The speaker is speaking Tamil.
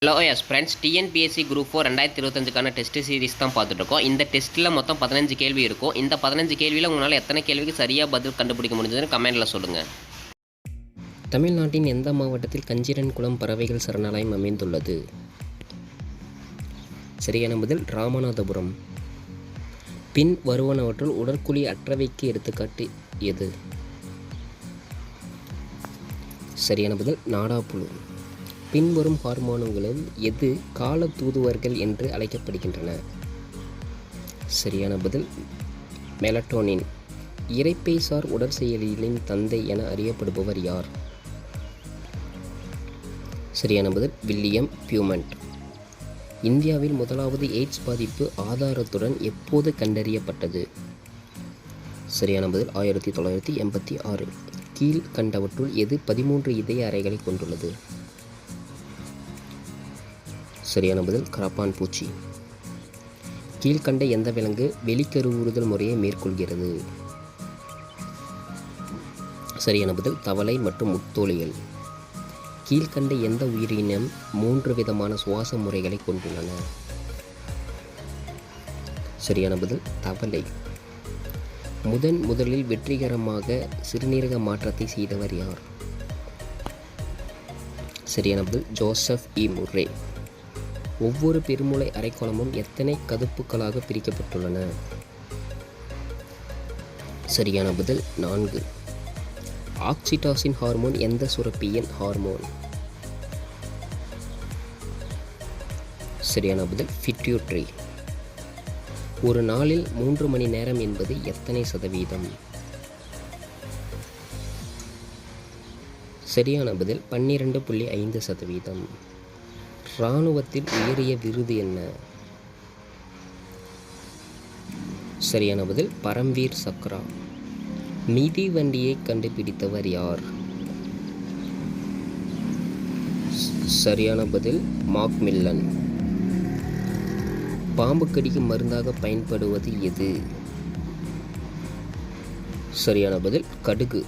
Hello yes friends, TNPSC group 4 2025க்கான டெஸ்ட் சீரிஸ் தான் பார்த்துட்ருக்கோம். இந்த டெஸ்ட்டில் மொத்தம் 15 கேள்வி இருக்கும். இந்த 15 கேள்வியில் உங்களால் எத்தனை கேள்விக்கு சரியாக பதில் கண்டுபிடிக்க முடிஞ்சதுன்னு கமெண்டில் சொல்லுங்கள். தமிழ்நாட்டின் எந்த மாவட்டத்தில் கஞ்சிரன்குளம் பறவைகள் சரணாலயம் அமைந்துள்ளது? சரியான பதில் ராமநாதபுரம். பின் வருவனவற்றுள் உடற்குழி அற்றவைக்கு எடுத்துக்காட்டு எது? சரியான பதில் நாடாப்புழு. பின்வரும் ஹார்மோன்களில் எது கால தூதுவர்கள் என்று அழைக்கப்படுகின்றன? சரியான பதில் மெலட்டோனின். இரைப்பைசார் உடற்செயலின் தந்தை என அறியப்படுபவர் யார்? சரியான பதில் வில்லியம் பியூமண்ட். இந்தியாவில் முதலாவது எய்ட்ஸ் பாதிப்பு ஆதாரத்துடன் எப்போது கண்டறியப்பட்டது? சரியான பதில் 1986. கீழ் கண்டவற்றுள் எது 13 இதய அறைகளை கொண்டுள்ளது? சரியான பதில் கரப்பான் பூச்சி. கீழ்கண்ட எந்த விலங்கு வெளிக்கருவுறுதல் முறையை மேற்கொள்கிறது? சரியான பதில் தவளை மற்றும் முத்தோலிகள். கீழ்கண்ட எந்த உயிரினம் 3 விதமான சுவாச முறைகளை கொண்டுள்ளன? சரியான பதில் தவளை. முதலில் வெற்றிகரமாக சிறுநீரக மாற்றத்தை செய்தவர் யார்? சரியான பதில் ஜோசப் இ முர்ரே. ஒவ்வொரு பெருமூளை அரைக்கோளமும் எத்தனை கதுப்புகளாக பிரிக்கப்பட்டுள்ளன? சரியான பதில் 4. ஆக்சிடாசின் ஹார்மோன் எந்த சுரப்பியின் ஹார்மோன்? சரியான பதில் பிட்யூட்டரி. ஒரு நாளில் 3 மணி நேரம் என்பது எத்தனை சதவீதம்? சரியான பதில் 12.5%. இராணுவத்தில் உயரிய விருது என்ன? சரியான பதில் பரம்வீர் சக்ரா. மிதிவண்டியை கண்டுபிடித்தவர் யார்? சரியான பதில் மாக்மில்லன். பாம்பு கடிக்கு மருந்தாக பயன்படுவது எது? சரியான பதில் கடுகு.